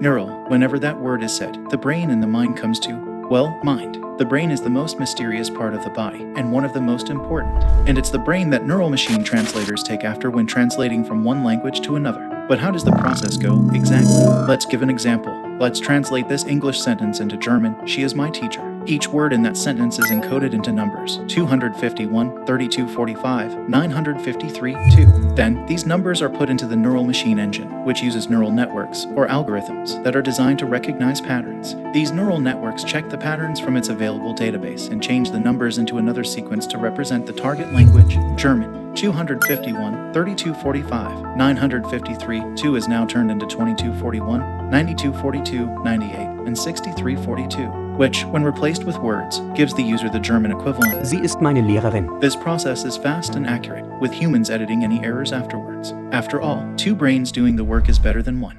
Neural, whenever that word is said, the brain and the mind comes to, well, mind. The brain is the most mysterious part of the body, and one of the most important. And it's the brain that neural machine translators take after when translating from one language to another. But how does the process go exactly? Let's give an example. Let's translate this English sentence into German. She is my teacher. Each word in that sentence is encoded into numbers 251, 3245, 953, 2. Then, these numbers are put into the neural machine engine, which uses neural networks, or algorithms, that are designed to recognize patterns. These neural networks check the patterns from its available database and change the numbers into another sequence to represent the target language, German. 251, 3245, 953, 2 is now turned into 2241, 9242, 98, and 6342, which, when replaced with words, gives the user the German equivalent. Sie ist meine Lehrerin. This process is fast and accurate, with humans editing any errors afterwards. After all, two brains doing the work is better than one.